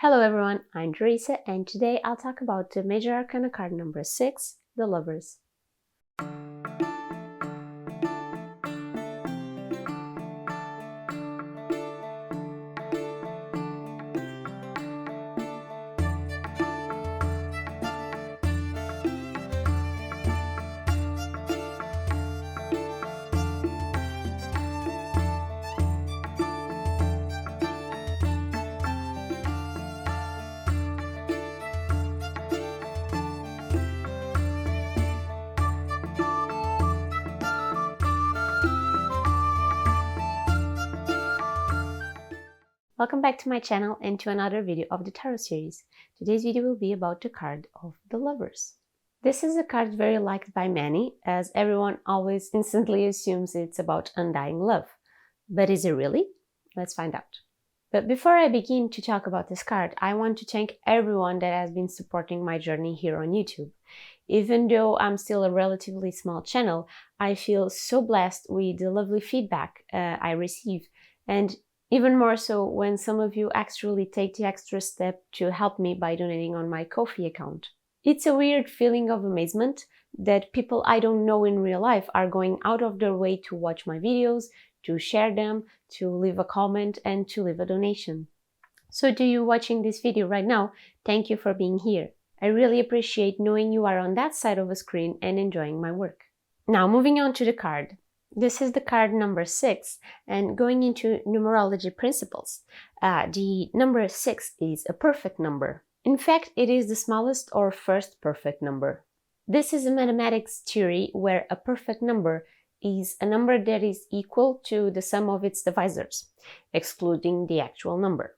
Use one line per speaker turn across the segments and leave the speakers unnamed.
Hello everyone, I'm Teresa and today I'll talk about the Major Arcana card number 6, the Lovers. Welcome back to my channel and to another video of the Tarot series. Today's video will be about the card of the Lovers. This is a card very liked by many, as everyone always instantly assumes it's about undying love. But is it really? Let's find out. But before I begin to talk about this card, I want to thank everyone that has been supporting my journey here on YouTube. Even though I'm still a relatively small channel, I feel so blessed with the lovely feedback I receive, and even more so when some of you actually take the extra step to help me by donating on my Ko-fi account. It's a weird feeling of amazement that people I don't know in real life are going out of their way to watch my videos, to share them, to leave a comment and to leave a donation. So to you watching this video right now, thank you for being here. I really appreciate knowing you are on that side of a screen and enjoying my work. Now moving on to the card. This is the card number 6, and going into numerology principles, the number 6 is a perfect number. In fact, it is the smallest or first perfect number. This is a mathematics theory where a perfect number is a number that is equal to the sum of its divisors, excluding the actual number.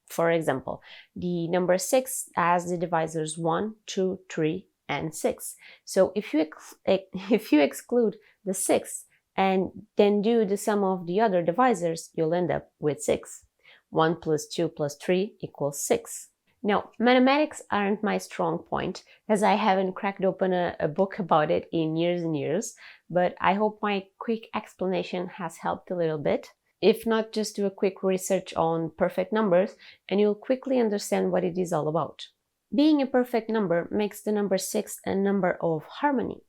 For example, the number 6 has the divisors 1, 2, 3, and 6. So if you exclude the 6, and then do the sum of the other divisors, you'll end up with 6. 1 plus 2 plus 3 equals 6. Now, mathematics aren't my strong point, as I haven't cracked open a book about it in years and years, but I hope my quick explanation has helped a little bit. If not, just do a quick research on perfect numbers and you'll quickly understand what it is all about. Being a perfect number makes the number 6 a number of harmony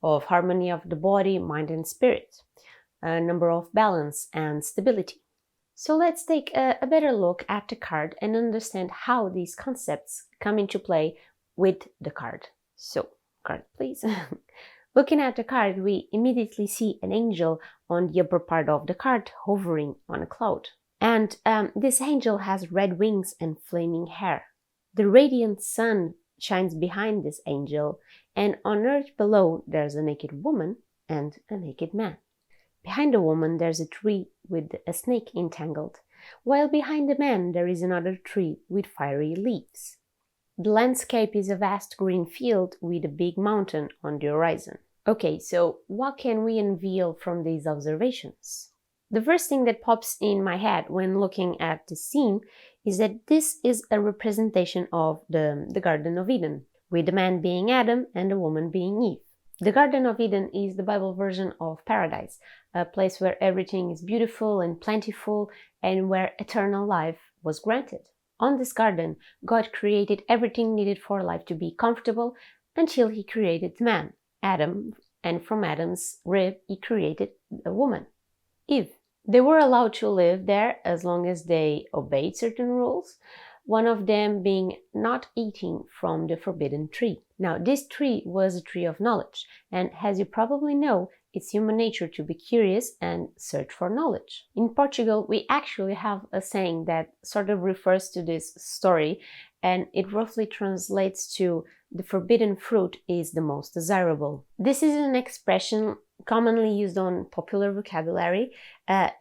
of the body, mind and spirit, a number of balance and stability. So let's take a better look at the card and understand how these concepts come into play with the card. So, card please. Looking at the card, we immediately see an angel on the upper part of the card hovering on a cloud. And this angel has red wings and flaming hair. The radiant sun shines behind this angel, and on earth below there's a naked woman and a naked man. Behind the woman there's a tree with a snake entangled, while behind the man there is another tree with fiery leaves. The landscape is a vast green field with a big mountain on the horizon. Okay, so what can we unveil from these observations? The first thing that pops in my head when looking at the scene is that this is a representation of the Garden of Eden, with the man being Adam and the woman being Eve. The Garden of Eden is the Bible version of paradise, a place where everything is beautiful and plentiful and where eternal life was granted. On this garden, God created everything needed for life to be comfortable until He created man, Adam, and from Adam's rib He created a woman, Eve. They were allowed to live there as long as they obeyed certain rules, one of them being not eating from the forbidden tree. Now, this tree was a tree of knowledge, and as you probably know, it's human nature to be curious and search for knowledge. In Portugal, we actually have a saying that sort of refers to this story, and it roughly translates to "the forbidden fruit is the most desirable." This is an expression commonly used on popular vocabulary,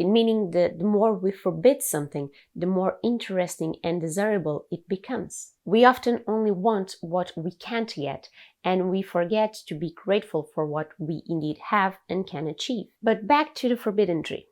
meaning the more we forbid something, the more interesting and desirable it becomes. We often only want what we can't get, and we forget to be grateful for what we indeed have and can achieve. But back to the forbidden tree.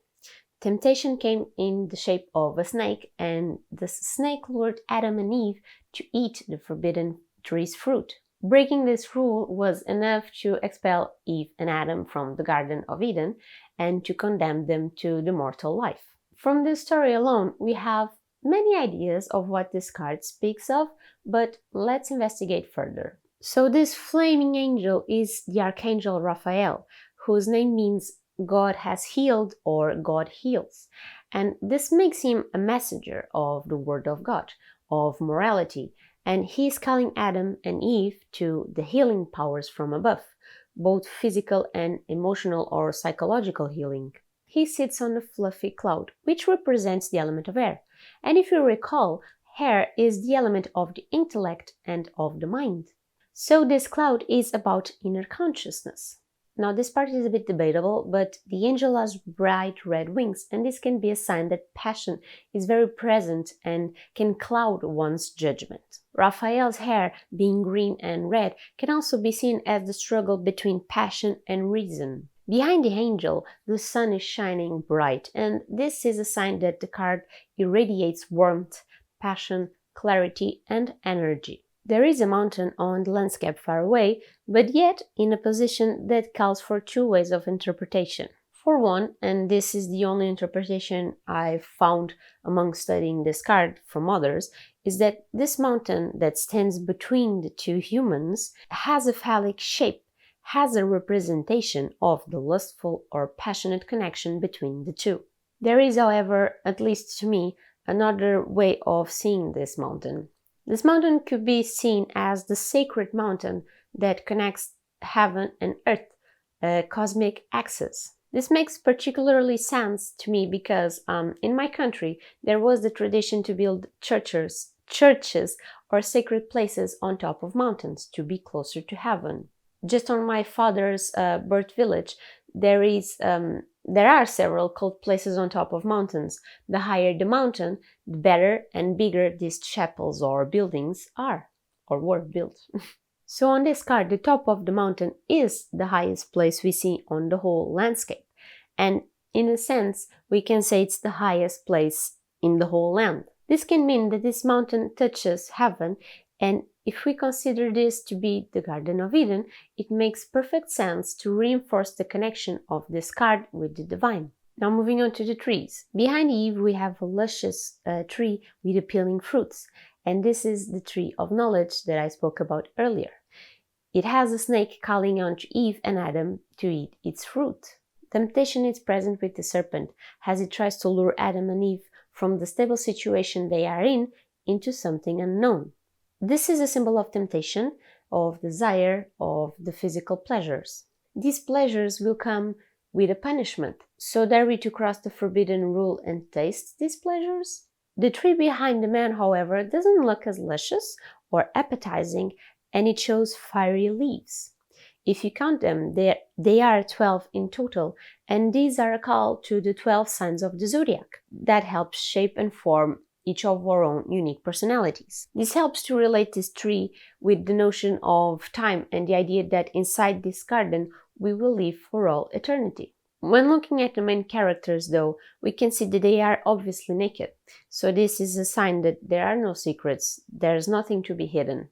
Temptation came in the shape of a snake, and the snake lured Adam and Eve to eat the forbidden tree's fruit. Breaking this rule was enough to expel Eve and Adam from the Garden of Eden and to condemn them to the mortal life. From this story alone, we have many ideas of what this card speaks of, but let's investigate further. So this flaming angel is the Archangel Raphael, whose name means God has healed or God heals. And this makes him a messenger of the Word of God, of morality, and he's calling Adam and Eve to the healing powers from above, both physical and emotional or psychological healing. He sits on a fluffy cloud, which represents the element of air. And if you recall, air is the element of the intellect and of the mind. So this cloud is about inner consciousness. Now this part is a bit debatable, but the angel has bright red wings, and this can be a sign that passion is very present and can cloud one's judgment. Raphael's hair, being green and red, can also be seen as the struggle between passion and reason. Behind the angel, the sun is shining bright, and this is a sign that the card irradiates warmth, passion, clarity, and energy. There is a mountain on the landscape far away, but yet in a position that calls for two ways of interpretation. For one, and this is the only interpretation I've found among studying this card from others, is that this mountain that stands between the two humans has a phallic shape, has a representation of the lustful or passionate connection between the two. There is, however, at least to me, another way of seeing this mountain. This mountain could be seen as the sacred mountain that connects heaven and earth, a cosmic axis. This makes particularly sense to me because in my country there was the tradition to build churches or sacred places on top of mountains to be closer to heaven. Just on my father's birth village, there are several cult places on top of mountains. The higher the mountain, the better and bigger these chapels or buildings are, or were built. So on this card, the top of the mountain is the highest place we see on the whole landscape. And in a sense, we can say it's the highest place in the whole land. This can mean that this mountain touches heaven, and if we consider this to be the Garden of Eden, it makes perfect sense to reinforce the connection of this card with the divine. Now moving on to the trees. Behind Eve we have a luscious tree with appealing fruits, and this is the tree of knowledge that I spoke about earlier. It has a snake calling on Eve and Adam to eat its fruit. Temptation is present with the serpent as it tries to lure Adam and Eve from the stable situation they are in into something unknown. This is a symbol of temptation, of desire, of the physical pleasures. These pleasures will come with a punishment, so dare we to cross the forbidden rule and taste these pleasures? The tree behind the man, however, doesn't look as luscious or appetizing, and it shows fiery leaves. If you count them, they are 12 in total, and these are a call to the 12 signs of the zodiac that helps shape and form each of our own unique personalities. This helps to relate this tree with the notion of time and the idea that inside this garden we will live for all eternity. When looking at the main characters, though, we can see that they are obviously naked, so this is a sign that there are no secrets, there's nothing to be hidden.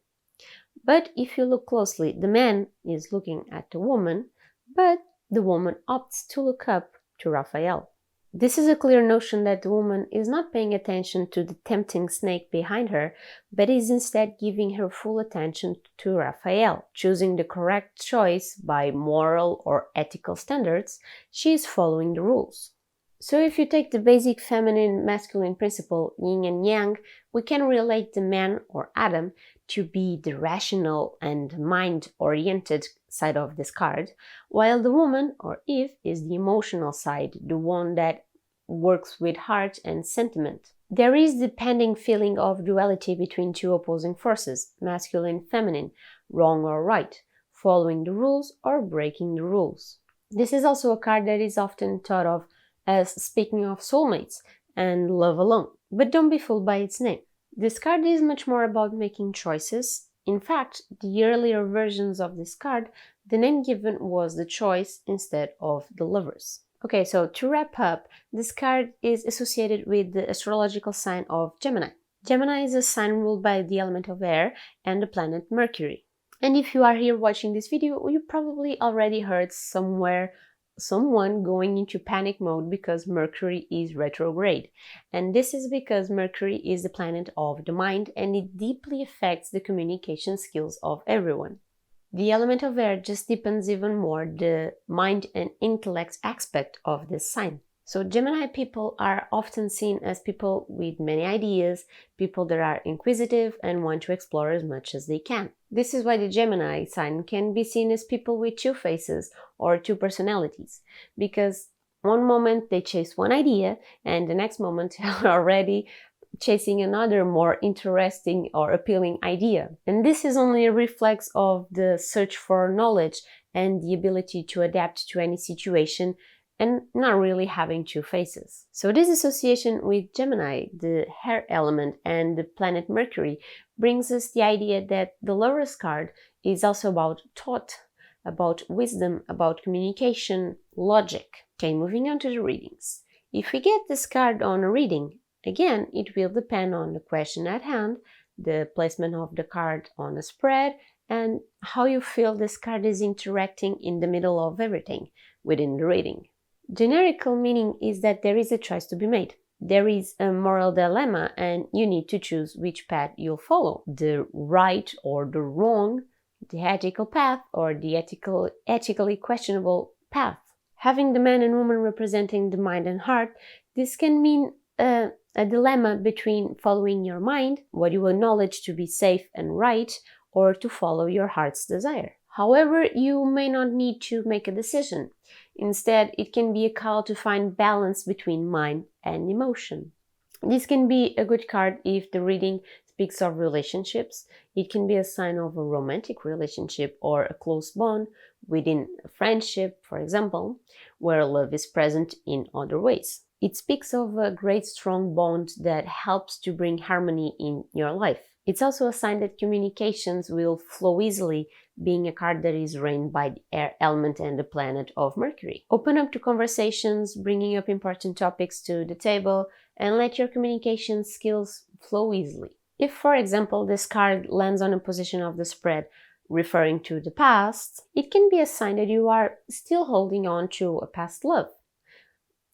But if you look closely, the man is looking at the woman, but the woman opts to look up to Raphael. This is a clear notion that the woman is not paying attention to the tempting snake behind her, but is instead giving her full attention to Raphael. Choosing the correct choice by moral or ethical standards, she is following the rules. So if you take the basic feminine-masculine principle, yin and yang, we can relate the man or Adam to be the rational and mind-oriented side of this card, while the woman or Eve is the emotional side, the one that works with heart and sentiment. There is the pending feeling of duality between two opposing forces, masculine and feminine, wrong or right, following the rules or breaking the rules. This is also a card that is often thought of as speaking of soulmates and love alone, but don't be fooled by its name. This card is much more about making choices. In fact, the earlier versions of this card, the name given was the choice instead of the lovers. Okay, so to wrap up, this card is associated with the astrological sign of Gemini. Gemini is a sign ruled by the element of air and the planet Mercury. And if you are here watching this video, you probably already heard somewhere someone going into panic mode because Mercury is retrograde. And this is because Mercury is the planet of the mind and it deeply affects the communication skills of everyone. The element of air just deepens even more the mind and intellect aspect of this sign. So Gemini people are often seen as people with many ideas, people that are inquisitive and want to explore as much as they can. This is why the Gemini sign can be seen as people with two faces or two personalities, because one moment they chase one idea and the next moment are already chasing another more interesting or appealing idea. And this is only a reflex of the search for knowledge and the ability to adapt to any situation and not really having two faces. So this association with Gemini, the air element, and the planet Mercury brings us the idea that the Lovers card is also about thought, about wisdom, about communication, logic. Okay, moving on to the readings. If we get this card on a reading, again, it will depend on the question at hand, the placement of the card on a spread, and how you feel this card is interacting in the middle of everything within the reading. Generical meaning is that there is a choice to be made. There is a moral dilemma and you need to choose which path you'll follow. The right or the wrong, the ethical path or the ethically questionable path. Having the man and woman representing the mind and heart, this can mean a dilemma between following your mind, what you acknowledge to be safe and right, or to follow your heart's desire. However, you may not need to make a decision. Instead, it can be a call to find balance between mind and emotion. This can be a good card if the reading speaks of relationships. It can be a sign of a romantic relationship or a close bond within a friendship, for example, where love is present in other ways. It speaks of a great strong bond that helps to bring harmony in your life. It's also a sign that communications will flow easily, being a card that is reigned by the air element and the planet of Mercury. Open up to conversations, bringing up important topics to the table, and let your communication skills flow easily. If, for example, this card lands on a position of the spread referring to the past, it can be a sign that you are still holding on to a past love,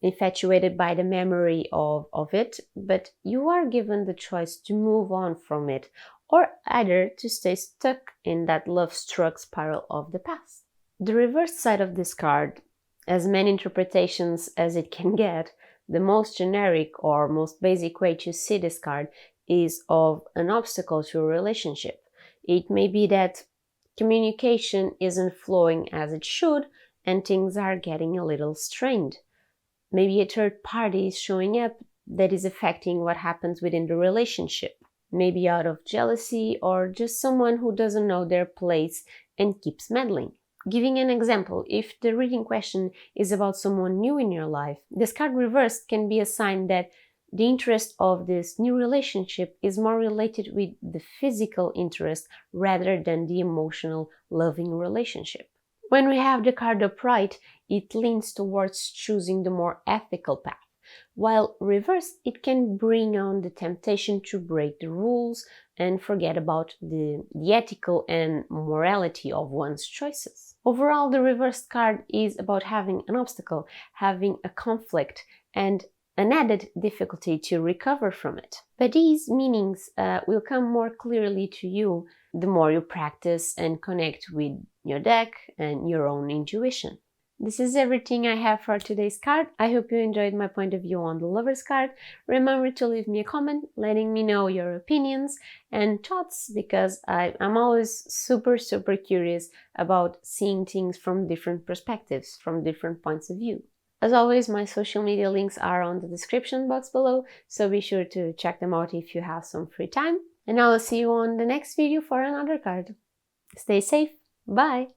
infatuated by the memory of it, but you are given the choice to move on from it or either to stay stuck in that love-struck spiral of the past. The reverse side of this card, as many interpretations as it can get, the most generic or most basic way to see this card is of an obstacle to a relationship. It may be that communication isn't flowing as it should and things are getting a little strained. Maybe a third party is showing up that is affecting what happens within the relationship. Maybe out of jealousy or just someone who doesn't know their place and keeps meddling. Giving an example, if the reading question is about someone new in your life, this card reversed can be a sign that the interest of this new relationship is more related with the physical interest rather than the emotional, loving relationship. When we have the card upright, it leans towards choosing the more ethical path, while reversed, it can bring on the temptation to break the rules and forget about the ethical and morality of one's choices. Overall, the reversed card is about having an obstacle, having a conflict, and an added difficulty to recover from it. But these meanings will come more clearly to you the more you practice and connect with your deck and your own intuition. This is everything I have for today's card. I hope you enjoyed my point of view on the Lovers card. Remember to leave me a comment letting me know your opinions and thoughts, because I'm always super curious about seeing things from different perspectives, from different points of view. As always, my social media links are on the description box below, so be sure to check them out if you have some free time. And I will see you on the next video for another card. Stay safe. Bye!